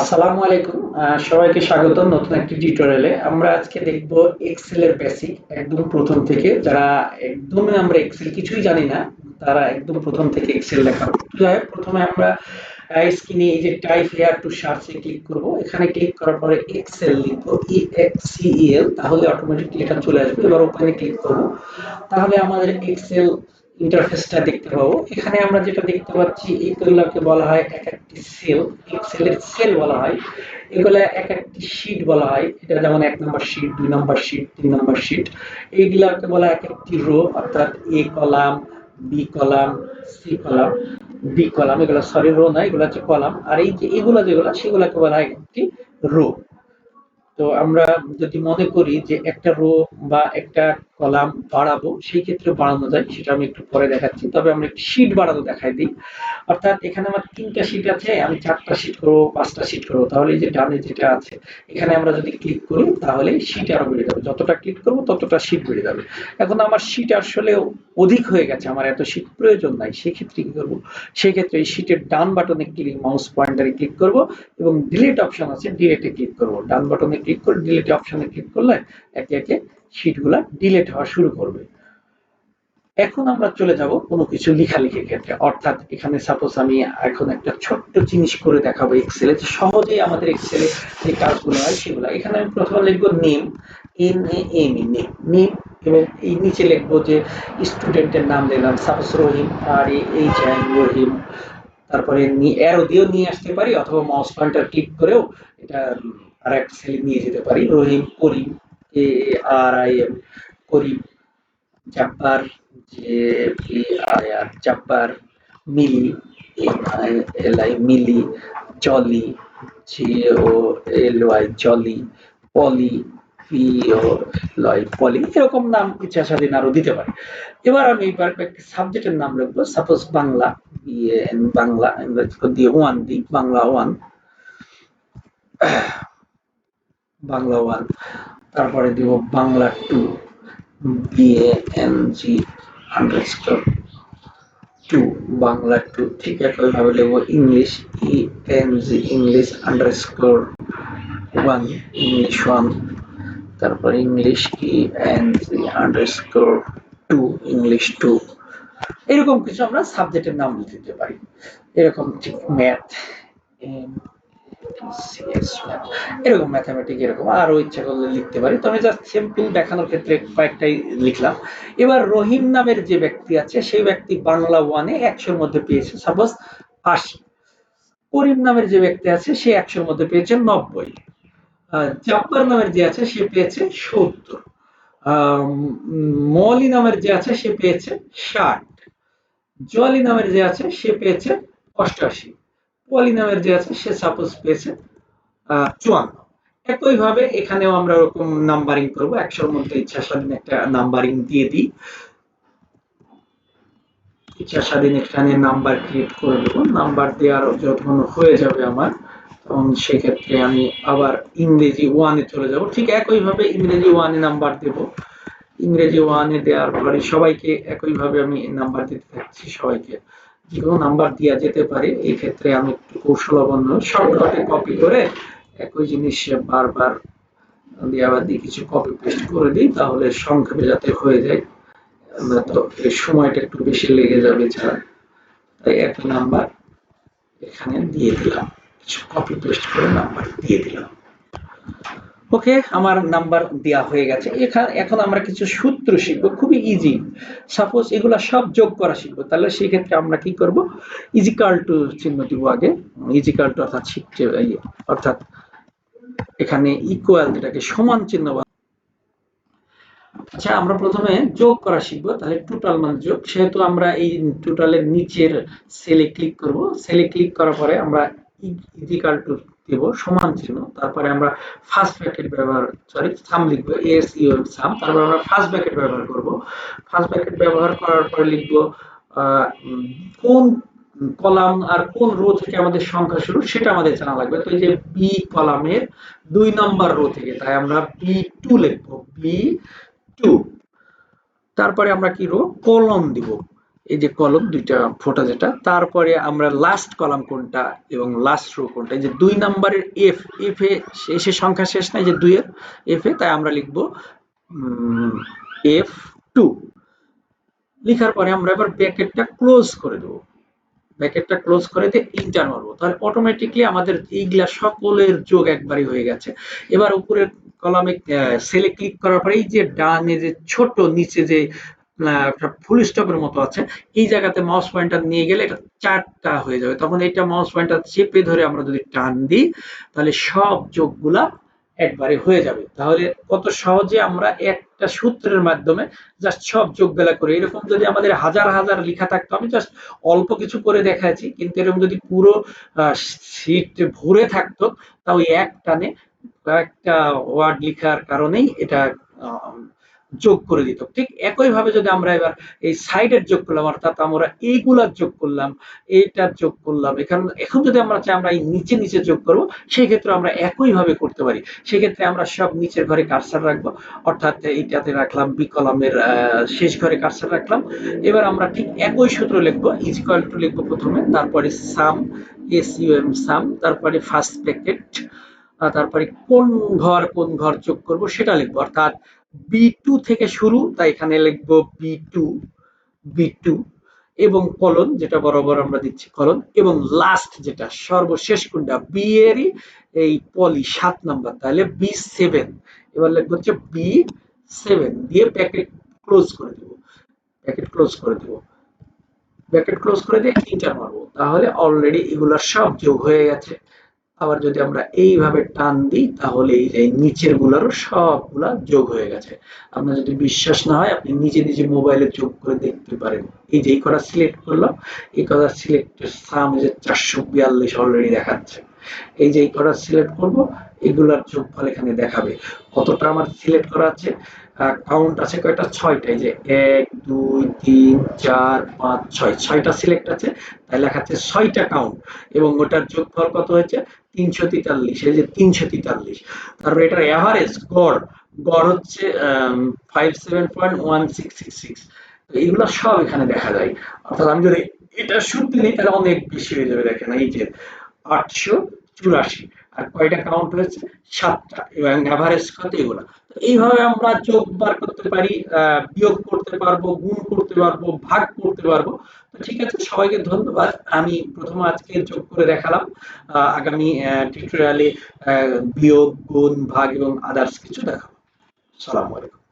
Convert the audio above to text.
আসসালামু আলাইকুম। সবাইকে স্বাগতম নতুন একটি টিউটোরিয়ালে। আমরা আজকে দেখব এক্সেল এর বেসিক একদম প্রথম থেকে। যারা একদমই আমরা এক্সেল কিছুই জানি না, তারা একদম প্রথম থেকে এক্সেল লেখা। যাই হোক, প্রথমে আমরা স্ক্রিনে এই যে type hair to search A click করব। এখানে ক্লিক করার পরে এক্সেল লিখব, EXCEL, তাহলে অটোমেটিকলি এটা চলে আসবে। এবার ওখানে ক্লিক করব, তাহলে আমাদের এক্সেল ইন্টারফেসটা দেখতে পাবো। এখানে আমরা যেটা দেখতে পাচ্ছি, এগুলোকে বলা হয় এক একটি সেল। এক্সেলের সেল বলা হয়, এগুলা এক একটি শীট বলা হয়। এটা যেমন 1 number sheet, 2 number sheet, 3 number sheet. এইগুলাকে বলা হয় এক একটি রো, অর্থাৎ A column, B column, C column, D column. এগুলো সরি রো না, এগুলো হচ্ছে কলাম। আর এই যে এগুলা যেগুলা, সেগুলাকে বলা হয় একটি রো। তো আমরা যদি মনে করি যে একটা রো বা একটা কলাম বাড়াবো, সেই ক্ষেত্রে বাড়ানো যায়, সেটা আমি একটু পরে দেখাচ্ছি। তবে আমরা একটু শীট বাড়ানো দেখাই দিই। অর্থাৎ এখানে আমার ৩টা শীট আছে, আমি ৪টা শীট করবো, ৫টা শীট করবো। তাহলে এই যে ডানে যেটা আছে, এখানে আমরা যদি ক্লিক করি তাহলে শীট আরো বেড়ে যাবে। যতটা ক্লিক করবো ততটা শীট বেড়ে যাবে। এখন আমার শীট আসলে অধিক হয়ে গেছে, আমার এত শীট প্রয়োজন নাই। সেক্ষেত্রে কি করবো? সেক্ষেত্রে এই শীটের ডান বাটনে ক্লিক, মাউস পয়েন্টারে ক্লিক করবো এবং ডিলিট অপশন আছে, ডিলিটে ক্লিক করবো। ডান বাটনে ক্লিক করে ডিলিট অপশনে ক্লিক করলে একে একে শীটগুলা ডিলিট হওয়া শুরু করবে। এখন আমরা চলে যাব কোনো কিছু লেখালেখির ক্ষেত্রে। অর্থাৎ এখানে সাপোজ আমি এখন একটা ছোট্ট জিনিস করে দেখাবো এক্সেলে, যে সহজেই আমাদের এক্সেলে যে কাজগুলো হয় সেগুলো। এখানে আমি প্রথমে লিখবো নেম, NAME, নেম, নেম। এবং এই নিচে লিখবো যে স্টুডেন্টের নাম দিলাম, সাপোজ রহিম, RAHIM, রহিম। তারপরে অ্যারো দিয়েও নিয়ে আসতে পারি, অথবা মাউস পয়েন্টার ক্লিক করেও এটা আরেক সেলে নিয়ে যেতে পারি। রহিম, করিম, KARIM, করিম। জাব্বার, JBIR, জাব্বার। মিলি, MILI, মিলি। জলি, JOLY, জলি। পলি, POLY, পলি। এরকম নাম ইচ্ছা স্বাধীন আরো দিতে পারি। এবার আমি কয়েকটি সাবজেক্টের নাম লিখবো। Suppose Bangla, BAN, Bangla. দিয়ে 1 দিই, বাংলা 1, বাংলা 1। তারপরে দিব বাংলা 2, BANG_2, বাংলা 2। ঠিক একইভাবে লিখবো ইংলিশ, ENG, ইংলিশ _1, ইংলিশ 1। তারপর ইংলিশ, ENG_2, ইংলিশ 2। এরকম কিছু আমরা সাবজেক্টের নাম দিতে পারি। এরকম ঠিক ম্যাথ, এরকম ম্যাথামেটিক, এরকম আরো ইচ্ছা করলে লিখতে পারি। তো আমি জাস্ট সিম্পল দেখানোর ক্ষেত্রে কয়েকটাই লিখলাম। এবার রহিম নামের যে ব্যক্তি আছে, সেই ব্যক্তি বাংলা 1-এ 100-র মধ্যে পেয়েছে সাপোজ 80। করিম নামের যে ব্যক্তি আছে, সে 100-র মধ্যে পেয়েছে 90। জাব্বার নামের যে আছে, সে পেয়েছে 70। মলি নামের যে আছে, সে পেয়েছে 60। জলি নামের যে আছে, সে পেয়েছে 88। পলি নামের যে আছে, সে সাপোজ পেয়েছে 54। একইভাবে এখানেও আমরা ওরকম নাম্বারিং করব। 100-র মধ্যে ইচ্ছা স্বাধীন একটা নাম্বারিং দিয়ে দিই। ইচ্ছা স্বাধীন এখানে নাম্বার ক্রিয়েট করে দেবো। নাম্বার দেওয়ার যখন হয়ে যাবে আমার, তখন সেক্ষেত্রে আমি আবার ইংরেজি 1-এ চলে যাব। ঠিক একইভাবে ইংরেজি 1-এ নাম্বার দেব। ইংরেজি 1-এ দেওয়ার পরে সবাইকে একইভাবে আমি নাম্বার দিতে থাকছি। সবাইকে যেকোনো নাম্বার দেওয়া যেতে পারে। এই ক্ষেত্রে আমি একটু কৌশলাবন্য শর্টকাটে কপি করে একই জিনিস বারবার দিয়ে আবার দিয়ে কিছু কপি পেস্ট করে দিই, তাহলে সংক্ষেপে যাতে হয়ে যায়। তো এর সময়টা একটু বেশি লেগে যাবে ছাড়া, তাই একটা নাম্বার এখানে দিয়ে দিলাম, কিছু কপি পেস্ট করে নাম্বার দিয়ে দিলাম। ওকে, আমার নাম্বার দেওয়া হয়ে গেছে। এখন আমরা কিছু সূত্র শিখবো, খুবই ইজি। সাপোজ এগুলা সব যোগ করা শিখবো, তাহলে সেই ক্ষেত্রে আমরা কি করব? ইজিক্যাল টু চিহ্ন দিব আগে। ইজিক্যাল টু অর্থাৎ অর্থাৎ এখানে ইকুয়াল, যেটাকে সমান চিহ্ন। আচ্ছা, আমরা প্রথমে যোগ করা শিখবো। তাহলে টোটাল মানে যোগ, সেহেতু আমরা এই টোটালের নিচের সেলে ক্লিক করব। সেলে ক্লিক করার পরে আমরা ইজিক্যাল টু দেব, সমান চিহ্ন। তারপরে আমরা ফার্স্ট ব্র্যাকেট ব্যবহার, সাম লিখবো, SUM, সাম। তারপর আমরা ফার্স্ট ব্র্যাকেট ব্যবহার করব। ফার্স্ট ব্র্যাকেট ব্যবহার করার পরে লিখবো কোন কলাম আর কোন রো থেকে আমাদের সংখ্যা শুরু, সেটা আমাদের জানা লাগবে। তো এই যে বি কলামের 2 নম্বর রো থেকে, তাই আমরা B2 লিখবো, B2। তারপরে আমরা কি রো? কলম দিব, এই যে কলম দুইটা ফোঁটা যেটা, তারপরে আমরা লাস্ট কলাম কোনটা এবং লাস্ট রো কোনটা, এই যে 2 নাম্বারের এফ, এফ এ শেষে সংখ্যা শেষ নাই যে 2 এর এফ এ, তাই আমরা লিখব F2। লিখার পরে আমরা এবার ব্র্যাকেটটা ক্লোজ করে দেব। ব্র্যাকেটটা ক্লোজ করে দিয়ে এন্টার মারবো, তাহলে অটোমেটিকলি আমাদের এইগুলা সকলের যোগ একবারই হয়ে গেছে। এবার উপরের কলামে সেলে ক্লিক করার পরে এই যে ডানে যে ছোট নিচে যে ফুল স্টপের মতো আছে, এই জায়গাতে মাউস পয়েন্টার নিয়ে গেলে এটা 4টা হয়ে যাবে। তখন এটা মাউস পয়েন্টার চেপে ধরে আমরা যদি টান দিই, তাহলে সব যোগগুলা একবারে হয়ে যাবে। তাহলে কত সহজে আমরা একটা সূত্রের মাধ্যমে জাস্ট সব যোগগুলা করি। এরকম যদি আমাদের হাজার হাজার লেখা থাকতো, আমি জাস্ট অল্প কিছু করে দেখাচ্ছি, কিন্তু এরকম যদি পুরো শীট ভরে থাকতো, তাও এক টানে কয়েকটা ওয়ার্ড লেখার কারণেই এটা আহ, যোগ করে দিত। ঠিক একইভাবে যদি আমরা এবার এই সাইডের যোগ করলাম, অর্থাৎ আমরা এইগুলার যোগ করলাম, এইটার যোগ করলাম, এখন যদি আমরা চাই আমরা এই নিচে নিচে যোগ করব, সেই ক্ষেত্রে আমরা একইভাবে করতে পারি। সেক্ষেত্রে আমরা সব নিচের ঘরে কার্সার রাখবো, অর্থাৎ এইটাতে রাখলাম বি কলামের শেষ ঘরে কার্সার রাখলাম। এবার আমরা ঠিক একই সূত্র লিখবো, ইজ ইকুয়াল টু লিখবো প্রথমে, তারপরে সাম, এসইউএম সাম, তারপরে ফার্স্ট ব্র্যাকেট, তারপরে কোন ঘর যোগ করব সেটা লিখবো, অর্থাৎ বি2 থেকে শুরু, তাই এখানে লিখবো বি2 এবং কলন, যেটা বরাবর আমরা দিচ্ছি কলন, এবং লাস্ট যেটা সর্বশেষ কোনটা বি এরই এই পলি 7 নাম্বার, তাহলে বি7। এবার লিখবো হচ্ছে বি7 দিয়ে ব্র্যাকেট ক্লোজ করে দেব, ব্র্যাকেট ক্লোজ করে দেব, ব্র্যাকেট ক্লোজ করে দিয়ে এন্টার মারবো, তাহলে অলরেডি এগুলো সব যোগ হয়ে গেছে। আবার যদি আমরা এইভাবে টান দিই, তাহলে এই যে নিচের গুলারও সবগুলা যোগ হয়ে গেছে। আপনার যদি বিশ্বাস না হয়, আপনি নিজে নিজে মোবাইলে যোগ করে দেখতে পারেন। এই যে এই কটা সিলেক্ট করলাম, এই কটা সিলেক্ট সাম যে 442 অলরেডি দেখাচ্ছে। এই যে এই কটা সিলেক্ট করব, এগুলার যোগফল এখানে দেখাবে। কতটা আমার সিলেক্ট করা আছে, কাউন্ট আছে কয়টা, 6টা। এই যে 1 2 3 4 5 6, 6টা সিলেক্ট আছে, তাই লেখাচ্ছে 6টা কাউন্ট, এবং ওটার যোগফল কত হয়েছে, 343। এই যে 343। তারপরে এটার এভারেজ গড়, গড় হচ্ছে 57.1666। তো এইগুলো সব এখানে দেখা যায়। অর্থাৎ আমি যদি এটা সূত্রে নিই, তাহলে অনেক বেশি হয়ে যাবে। দেখেন এই যে 884, আর কয়টা কাউন্ট হয়েছে, 7টা, এবং এভারেজ কত, এগুলো। তো এইভাবে আমরা যোগ বার করতে পারি, বিয়োগ করতে পারবো, গুণ করতে পারবো, ভাগ করতে পারবো। তো ঠিক আছে, সবাইকে ধন্যবাদ। আমি প্রথমে আজকে যোগ করে দেখালাম, আগামী টিউটোরিয়ালে বিয়োগ, গুণ, ভাগ এবং আদার্স কিছু দেখাবো। সালাম আলাইকুম।